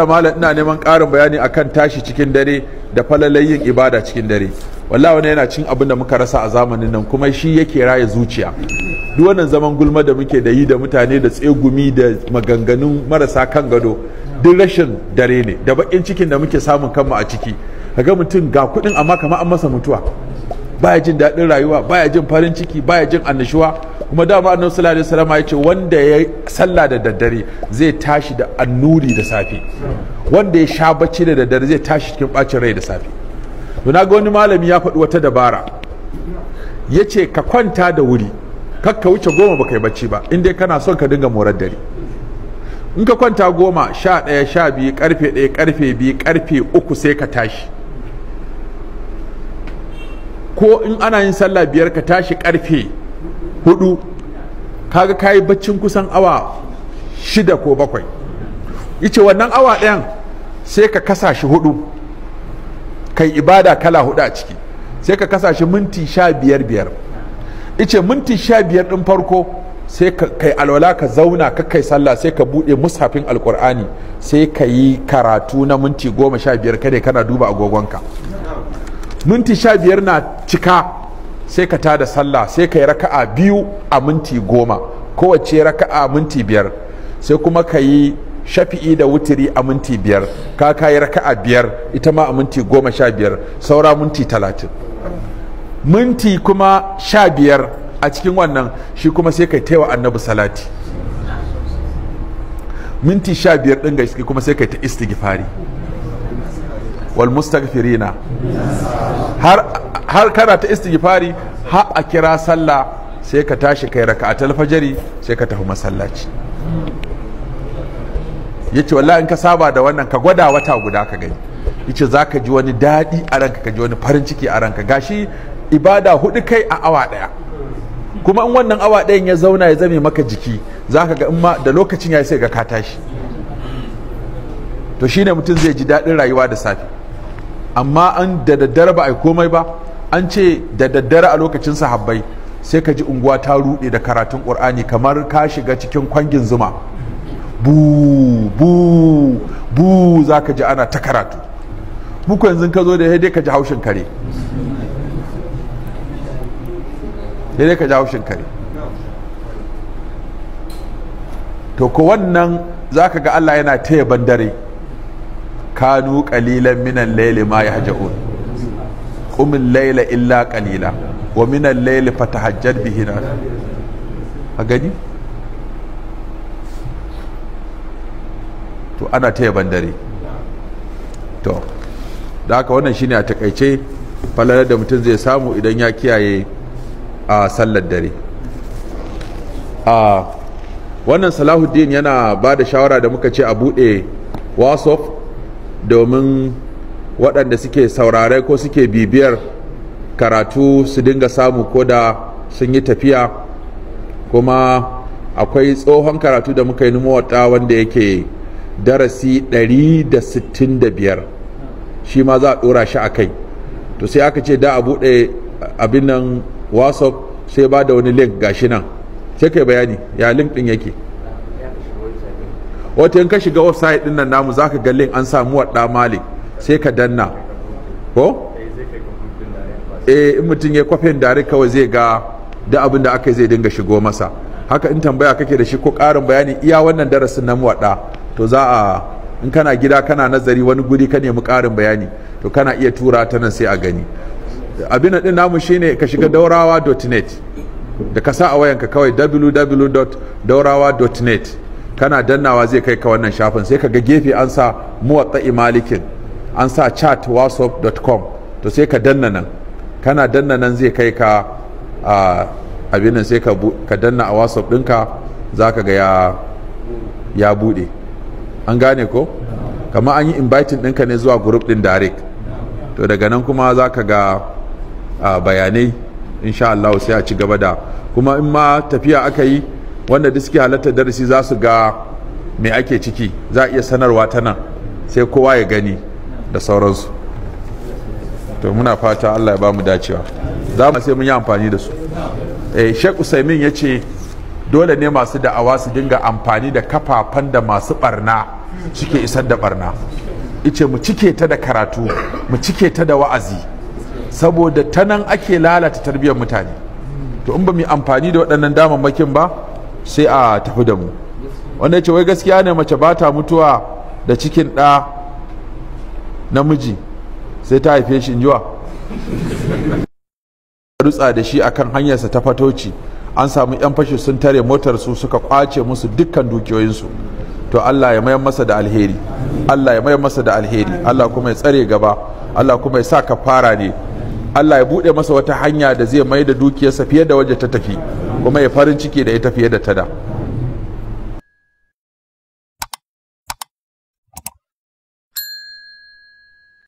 malam ina neman ƙarin bayani akan tashi cikin dare da falalayin ibada cikin dare. Wallahi wannan yana cin abin da muka rasa a zamanin nan, kuma shi yake raye zuciya. Duk wannan zaman gulma da muke da yi da mutane da tsegumi da maganganun marasa kan gado duk rashin dare ne, da bakin cikin da muke samun kanmu a ciki. Kaga mutum ga kuɗin amma kamar an masa mutuwa, baya jin daɗin rayuwa, baya jin farin ciki, baya jin annashuwa. Kuma dama annabi sallallahu alaihi wasallam ya ce wanda ya sallah da daddare zai tashi da annuri da safe, wanda ya sha bacci da daddare zai tashi cikin bacin rai da safe. To na ga wani malami ya faɗi wata dabara, ya ce ka kwanta da wuri, kakka wuce 10 baka yi bacci ba, in dai kana son ka dinga morar dare. In ka kwanta 10, 11, 12, karfe 1, karfe 2, karfe 3 sai ka tashi. Ko in ana yin sallah 5 ka tashi karfe 4, kaga kayi baccin kusan awa 6 ko 7. Yace wannan awa ɗayan sai ka kasa shi 4, kai ibada kala 4 a ciki, sai ka kasa shi minti 15. Yace minti 15 ɗin farko sai kai alwala ka zauna ka kai sallah, sai ka buɗe mushafin alkur'ani sai ka yi karatu na minti 15 kada kana duba agogonka. Minti 15 na cika sai ka tada sallah, sai ka yi raka'a 2 a minti 10, kowace raka'a minti 5, sai kuma ka yi shafi'i da wutiri a minti 5, ka yi raka'a 5 ita ma a minti 15, saura minti 30. Minti kuma 15 a cikin wannan shi kuma sai kai taiwa annabi salati. Minti 15 ɗin gaske kuma sai kai ta istighfari wal mustaghfirina har kana ta istighfari har a kira sallah, sai ka tashi kai raka'atul fajri sai ka tafi masallaci. Yace wallahi in ka saba da wannan ka gwada wata guda ka gani, yace zaka ji wani daɗi a ranka, ka ji wani farin ciki a ranka. Gashi ibada 4 kai a awa 1, kuma in wannan awa 1 ya zauna ya zame maka jiki, zaka ga in ma da lokacin ya sai ga ka tashi. To shine mutum zai ji daɗin rayuwa da safe. Amma an da daddare ba a yi komai ba, an ce da daddare a lokacin sahabbai sai ka ji unguwa ta ruɗe da karatun ƙur'ani kamar ka shiga cikin kwangin zuma. Bu bu bu za ka ji ana ta karatu. Muku yanzu ka zo da dai ka ji haushin kare, dai ka ji haushin kare. To ko wannan za ka ga Allah yana taya bandare, kanu qalilan minan layli ma yahjaun qumil layla illa qalila wa minal layli fatahajjad bihi. A gani to ana taya bandare. To da haka wannan shine a takaice falalar da mutum zai samu idan ya kiyaye a sallar dare. A wannan Salahuddin yana ba da shawara da muka ce a buɗe WhatsApp domin waɗanda suke saurare ko suke bibiyar karatu su dinga samu ko da sun yi tafiya. Kuma akwai tsohon karatu da muka yi wata wanda yake darasi 165, shi ma za a ɗora shi a kai. To sai aka ce da a buɗe abin nan WhatsApp, sai ba da wani link gashi nan, sai kai bayani ya link ɗin yake. Wata in ka shiga website din nan namu zaka ga link an samu wadda Malik, sai ka danna ko in mutum ya kwafin dare kawai zai ga da abin da aka yi zai dinga shigo masa. Haka in tambaya kake da shi ko ƙarin bayani iya wannan darasin na wadda, to za a in kana gida kana nazari wani guri ka nemi ƙarin bayani, to kana iya tura ta nan sai a gani. Abin din namu shine ka shiga daurawa.net, da ka sa a wayanka kawai www.daurawa.net, kana dannawa zai kai ka wannan shafin, sai ka ga gefe an sa muwatta'i malikin, an sa chat whatsapp.com, to sai ka danna nan, kana danna nan zai kai ka abin nan, sai ka danna a whatsapp ɗinka za ka ga ya buɗe. An gane ko? Kama an yi inviting ɗinka ne zuwa group ɗin direct, to daga nan kuma za ka ga bayanai insha Allah, sai a ci gaba da. Kuma in ma tafiya aka yi, wanda da suke halartar darasi za su ga me ake ciki, za a iya sanarwa ta nan sai kowa ya gani da sauransu. To muna fata Allah ya ba mu dacewa, za mu sai mun yi amfani da su. Sheikh Usaimin ya ce dole ne masu da'awa su dinga amfani da kafafen da masu barna suke isar da barna. Ice mu cike ta da karatu, mu cike ta da wa'azi, saboda ta nan ake lalata tarbiyyar mutane. To in ba mu amfani da waɗannan damammakin ba sai a tafi da mu. Wanda ya ce wai gaskiya ne mace ba ta mutuwa da cikin ɗa namiji sai ta haife shi injiwa. Rutsa da shi akan hanyarsa ta fatoci, an samu 'yan fashi sun tare motar su suka kwace musu dukkan dukiyoyinsu. To Allah ya mayar masa da alheri, Allah ya mayar masa da alheri, Allah kuma ya tsare gaba, Allah kuma ya sa kafara ne, Allah ya buɗe masa wata hanya da zai mai da dukiyarsa fiye da waje ta tafi, kuma ya farin ciki da ita fiye da ta da.